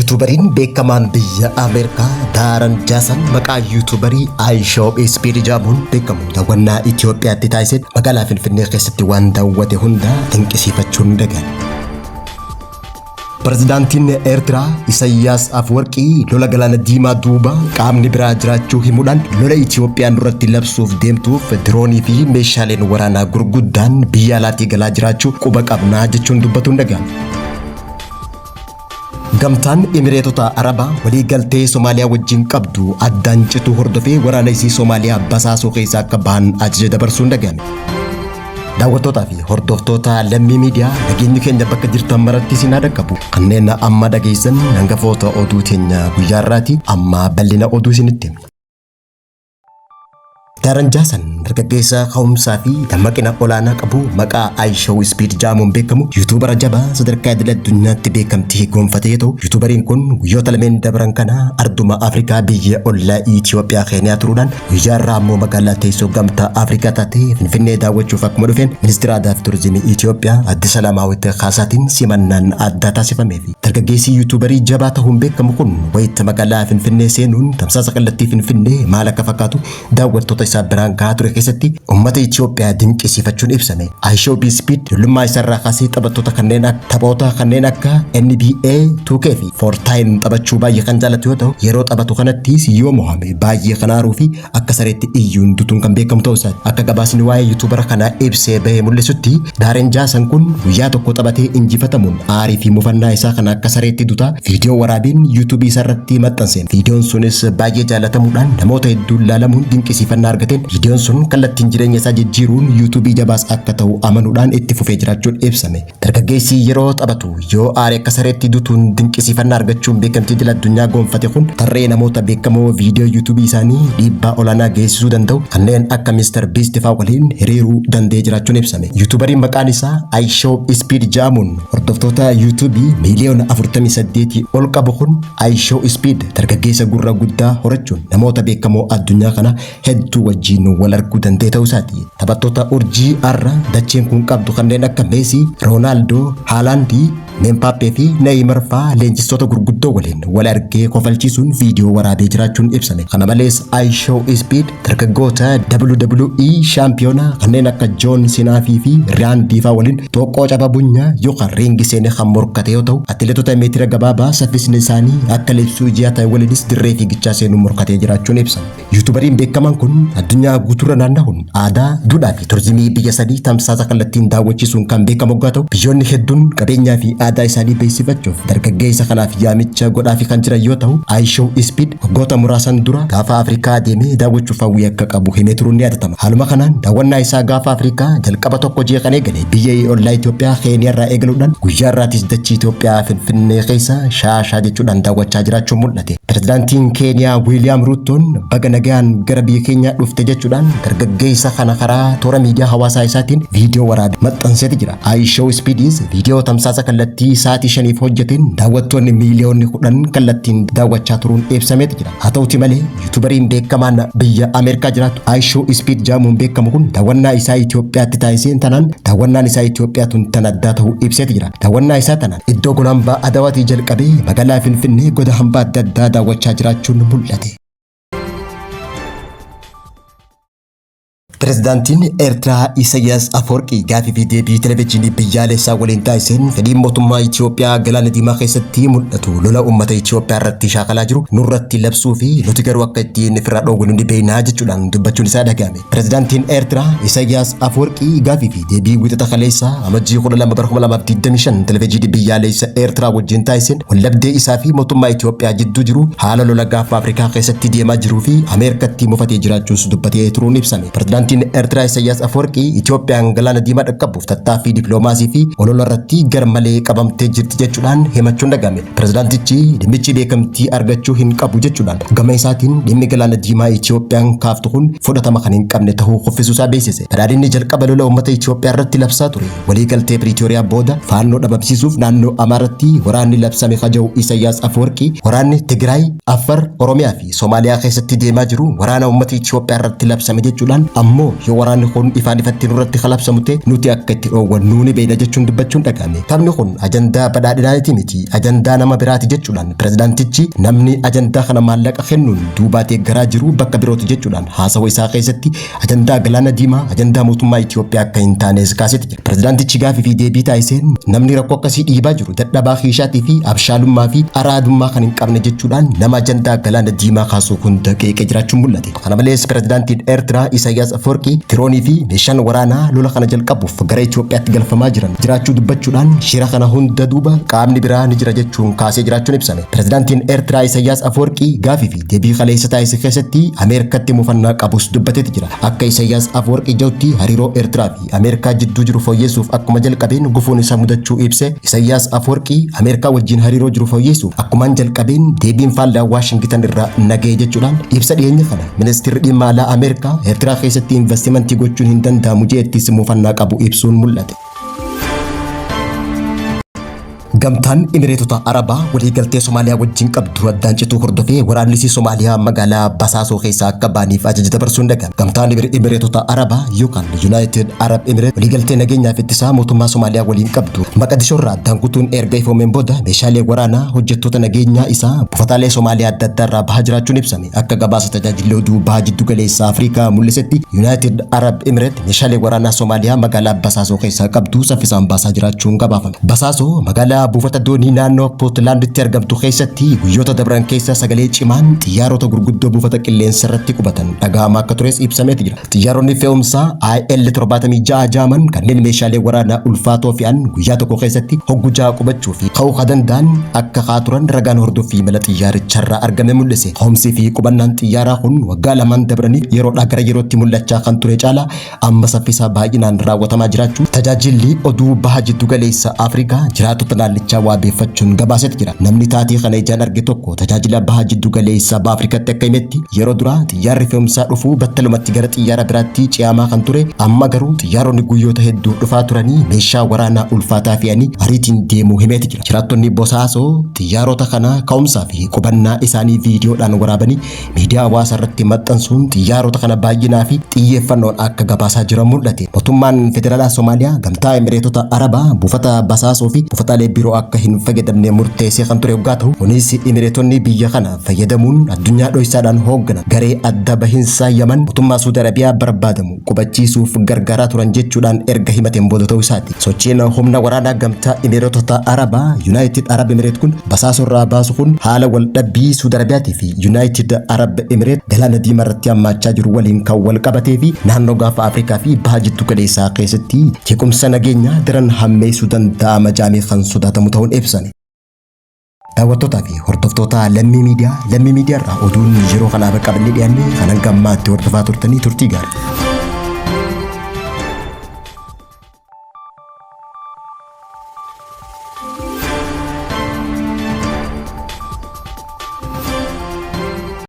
YouTuberiin beekamaan biyya Ameerikaa Daaran Jaasan maqaa YouTuberii iShop Speed jedhamuun beekamu daawwannaa Itoophiyaatti taasise magaalaa Finfinnee keessatti waan daawwate hunda dinqisiifachuun dagan. Pirezidaantiin Eertiraa Isaayyaas Afwerqii lola galaana diimaa duuba qaamni biraa jiraachuu himuudhaan lola Itoophiyaan duratti labsuuf deemtuuf diroonii fi meeshaaleen waraanaa gurguddaan biyya alaatii galaa jiraachuu quba qabnaa jechuun dubbatuun dagan. Gamtaan Emireetota Arabaa walii galtee Soomaaliyaa wajjin qabdu addaan cituu hordofee waraana isii Soomaaliyaa basaasuu keessaa akka bahan ajaja dabarsuun dagame. Daawwattootaa fi hordoftoota lammii miidiyaa nageenyi keenya bakka jirtan maratti isin dhaqqabu. Kanneen amma dhageessan hangafoota oduu teenya guyyaa irraati amma bal'ina oduu isinitti himna. Daaran Jaasan dargaggeessa ka'umsaa fi dammaqina olaanaa qabu maqaa iShop Speed jedhamuun beekamu YouTuber jabaa sadarkaa idil addunyaatti beekamtii gonfatee ta'u YouTuberiin kun guyyoota lameen dabran kana arduma Afrikaa biyya ollaa Itoophiyaa Keeniyaa turuudhaan guyyaa irraa ammoo magaalaa teessoo gamtaa Afrikaa taatee Finfinnee daawwachuuf akkuma dhufeen ministeera aadaa fi turizimii Itoophiyaa Adde Salaamaawwit Kaasaatiin simannaan addaa taasifamee fi dargaggeessi YouTuberii jabaa ta'uun beekamu kun wayita magaalaa Finfinnee seenuun tamsaasa kallattii Finfinnee maal akka fakkaatu daawwattoota biraan gahaa ture keessatti ummata Itoophiyaa dinqisiifachuun ibsame. iShop Speed dullummaa isarraa kaasee taphattoota kanneen akka NBA 2K fi Fortnite taphachuu baay'ee kan jaallatu yoo ta'u yeroo taphatu kanattis yoo mo'ame baay'ee kan aaruu fi akka sareetti iyyuun dutuun kan beekamu ta'uu isaati. Akka gabaasni waa'ee YouTubera kanaa ibsee bahee mul'isutti Daaran Jaasan kun guyyaa tokko taphatee injifatamuun aarii fi mufannaa isaa kana akka sareetti dutaa viidiyoo waraabeen YouTube isarratti maxxanseen. Viidiyoon sunis baay'ee jaallatamuudhaan namoota hedduun ilaalamuun dinqisiifannaa argate. Viidiyoon sun kallattiin jireenya isaa jijjiiruun YouTube jabaas akka ta'u amanuudhaan itti fufee jiraachuun ibsame. Dargaggeessi yeroo taphatu yoo aaree akka sareetti dutuun dinqisiifannaa argachuun beekamtii idil addunyaa gonfate kun tarree namoota beekamoo viidiyoo YouTube isaanii dhiibbaa olaanaa geessisuu danda'u kanneen akka Mr. Beast fa'aa waliin hiriiruu danda'ee jiraachuun ibsame. YouTuberiin maqaan isaa iShop Speed jedhamuun hordoftoota YouTube miiliyoona 48 ol qabu kun iShop Speed dargaggeessa gurra guddaa horachuun namoota beekamoo addunyaa kana hedduu wajjin wal arguu danda'e ta'uu isaati. Taphattoota urjii arra dacheen kun qabdu kanneen akka Messi, Ronaldo, Haaland, Mbappé fi Neymar fa'aa leenjistoota gurguddoo waliin wal argee kofalchiisuun viidiyoo waraabee jiraachuun ibsame. Kana malees iShop Speed dargaggoota WWE shaampiyoonaa kanneen akka John Cena fi Randy fa'aa waliin xoqqoo caba bunyaa yookaan ringi seenee kan morkate yoo ta'u atileetota meetira gabaabaa saffisni isaanii akka leebsuu ji'a ta'e waliinis dirree fiigichaa seenuun morkatee jiraachuun ibsame. YouTuberiin beekamaan kun addunyaa guutuurra naanna'uun aadaa, duudhaa fi turizimii biyya sadii tamsaasa kallattiin daawwachiisuun kan beekamu yoo ta'u biyyoonni hedduun qabeenyaa fi aadaa isaanii beeksifachuuf dargaggeessa kanaaf yaamicha godhaafi kan jiran yoo ta'u iShop Speed waggoota muraasan dura gaafa Afrikaa deemee daawwachuuf hawwii akka qabu himee turuun ni yaadatama. Haaluma kanaan daawwannaa isaa gaafa Afrikaa jalqaba tokko jeeqan eegale biyya ollaa Itoophiyaa Keeniyaa irraa eegaluudhaan guyyaa irraatis dachii Itoophiyaa Finfinnee keessa shaashaa jechuudhaan daawwachaa jiraachuun mul'ate. Pirezidaantiin Keeniyaa Wiiliyaam Ruutoon baga nagaan gara biyya keenyaa dhufte jechuudhaan dargaggeessa kana karaa toora miidiyaa hawaasaa isaatiin viidiyoo waraabee maxxansee jira. iShop Speedis viidiyoo tamsaasa kallattii sa'aatii 5 hojjeteen daawwattoonni miiliyoonni 10 kallattiin daawwachaa turuun ibsamee jira. Haa ta'uti malee YouTuberiin beekamaan biyya Ameerikaa jiraatu iShop Speed jedhamuun beekamu kun daawwannaa isaa Itoophiyaatti taasiseen tanaan daawwannaan isaa Itoophiyaatuun tan addaa ta'uu ibsee jira. Daawwannaa isaa tanaan iddoo gola hambaa Adawaatii jalqabee magaalaa Finfinnee goda hambaa adda addaa daawwachaa jiraachuun mul'ate. Pirezidaantiin Eertiraa Isaayyaas Afwerqii gaafii fi deebii televezyiinii biyyaalessaa waliin taasiseen fedhiin mootummaa Itoophiyaa galaana diimaa keessatti mul'atu lola uummata Itoophiyaa irratti shaakalaa jiru nurratti labsuu fi nuti garuu akka ittiin ofirraa dhoowwinu ni beeknaa jechuudhaan dubbachuun isaa dhaga'ame. Pirezidaantiin Eertiraa Isaayyaas Afwerqii gaafii fi deebii wixata kaleessaa amajjii 12/2025 televezyiinii biyyaalessaa Eertiraa wajjin taasiseen wallabdee isaa fi mootummaa Itoophiyaa jidduu jiru haala lola gaafa Afrikaa keessatti deemaa jiruu fi Ameerikatti mufatee jiraachuus dubbatee turuun ibsame. Pirezidaantiin Eertiraa Isaayyaas Afwerqii Itoophiyaan galaana diimaa dhaqqabuuf tattaaffii dippiloomaasii fi olola irratti garmalee qabamtee jirti jechuudhaan himachuun dhaga'ame. Pirezidaantichi dhimmichi beekamtii argachuu hin qabu jechuudhaan gama isaatiin dhimmi galaana diimaa Itoophiyaan kaaftu kun fudhatama kan hin qabne ta'uu kuffisuusaa beeksise. Badhaadhinni jalqaba lola uummata Itoophiyaa irratti labsaa ture waliigaltee Piriitooriyaa booda faannoo dhabamsiisuuf naannoo Amaaraatti waraanni labsame kaja'u Isaayyaas Afwerqii waraanni Tigraay, Afar, Oromiyaa fi Soomaaliyaa keessatti deemaa jiru waraana uummata Itoophiyaa irratti labsame jechuudhaan amma ammoo yoo waraanni kun ifaan ifatti nurratti kalabsamute nuti akka itti dhoowwannu ni beekna jechuun dubbachuun dhagahame. Taphni kun ajandaa badhaadhinaati miti ajandaa nama biraati jechuudhaan pirezidaantichi namni ajandaa kana maallaqa kennuun duubaatee garaa jiru bakka birooti jechuudhaan haasawa isaa keessatti ajandaa galaana diimaa ajandaa mootummaa Itoophiyaa akka hin taanes kaasetti jira. Pirezidaantichi gaafii fi deebii taasiseen namni rakkoo akkasii dhiibaa jiru dadhabaa kiishaatii fi abshaalummaa fi araadummaa kan hin qabne jechuudhaan nama ajandaa galaana diimaa kaasuu kun daqiiqee jiraachuun mul'ate. Kana malees pirezidaantiin Eertiraa Isaayyaas Afwerqii diroonii fi meeshaan waraanaa lola kana jalqabuuf gara Itoophiyaatti galfamaa jiran jiraachuu dubbachuudhaan shira kana hunda duuba qaamni biraa ni jira jechuun kaasee jiraachuun ibsame. Pirezidaantiin Eertiraa Isaayyaas Afwerqii gaafii fi deebii kaleessa taasise keessatti Ameerikaatti mufannaa qabus dubbateeti jira. Akka Isaayyaas Afwerqii jedhutti hariiroo Eertiraa fi Ameerikaa jidduu jiru fooyyessuuf akkuma jalqabeen gufuun isa mudachuu ibse. Isaayyaas Afwerqii Ameerikaa wajjin hariiroo jiru fooyyessuuf akkumaan jalqabeen deebiin faallaa Waashingitan irraa nagee jechuudhaan ibsa dhiyeenya kana ministeerri dhimma alaa Ameerikaa Eertiraa keessatti investimentii gochuun hin danda'amu jeettis mufannaa qabu ibsuun mul'ate. Gamtaan Imireetota Arabaa waliigaltee Somaaliyaa wajjin qabdu addaan cituu hordofee waraanni Somaaliyaa magaalaa Basaasoo keessaa akka baaniif ajaja dabarsuun dhagahame. Gamtaan Imireetota Arabaa yookaan United Arab Emirates waliigaltee nageenyaaf ittisaa mootummaa Somaaliyaa waliin qabdu Maqdishoo irraa addaan kutuun erga ifoomeen booda meeshaalee waraanaa hojjettoota nageenyaa isaa buufataalee Somaaliyaa adda addaa irraa bahaa jiraachuun ibsame. Akka gabaasa tajaajila oduu bahaa jiddu galeessa Afrikaa mul'isetti United Arab Emirates meeshaalee waraanaa Somaaliyaa magaalaa Basaasoo keessaa qabdu saffisaan baasaa jiraachuun gabaafame. Basaasoo magaalaa buufata doonii naannoo Pootlaanditti argamtu keessatti guyyoota dabran keessa sagalee cimaan xiyyaarota gurguddoo buufata qilleensa irratti qubatan dhaga'amaa akka tures ibsameeti jira. Xiyyaaronni fe'umsaa IL-76 jaaman kanneen meeshaalee waraanaa ulfaatoo fe'an guyyaa tokko keessatti hoggujaa qubachuu fi ka'uu danda'an akka kaaturan ragaan hordoffii mala xiyyaaricharraa argame mul'ise. Ka'umsii fi qubannaan xiyyaaraa kun waggaa lamaan dabraniif yeroodhaa gara yerootti mul'achaa kan ture caala amma saffisaa baay'inaan raawwatamaa jiraachuu tajaajilli oduu baha jiddu galeessa Afrikaa jiraattota naannichaa waabeeffachuun gabaasetti jira. Namni taatee kana ijaan arge tokko tajaajila baha jiddu galeessa Afrikaatti akka himetti yeroo duraa xiyyaarri fe'umsaa dhufuu battalumatti gara xiyyaara biraatti ce'amaa kan ture amma garuu xiyyaaronni guyyoota hedduu dhufaa turanii meeshaa waraanaa ulfaataa fe'anii ariitiin deemuu himeeti jira. Jiraattonni Bosaasoo xiyyaarota kana ka'umsaa fi qubannaa isaanii viidiyoodhaan waraabanii miidiyaa hawaasaa irratti maxxansuun xiyyaarota kana baay'inaa fi xiyyeeffannoon akka gabaasaa jiran mul'ate. Mootummaan federaalaa Somaaliyaa gamtaa Imireetota Arabaa buufata Basaasoo fi buufataalee biroo akka hin fayyadamne murteessee kan ture waggaa ta'u kunis Imireetonni biyya kana fayyadamuun addunyaa dho'isaadhaan hoogganan garee adda bahinsaa Yaman mootummaa Suudi Arabiyaa barbaadamu qubachiisuuf gargaaraa turan jechuudhaan erga himateen booda ta'uu isaati. Sochiin humna waraanaa gamtaa Imireetota Arabaa United Arab Emirates kun Basaasoo irraa baasu kun haala wal dhabbii Suudi Arabiyaatii fi United Arab Emirates galaana diimaa irratti hammaachaa jiru waliin kan wal qabatee fi naannoo gaafa Afrikaa fi baha jiddu galeessaa keessatti jeequmsa nageenyaa daran hammeessuu danda'ama jedhamee kan sodaatamu ta'uun ibsame. Daawwattootaa fi hordoftoota Lammii Miidiyaa irraa oduun yeroo kanaaf qabannee dhiyaanne kan hanga ammaatti hordofaa turtanii turtii gaarii.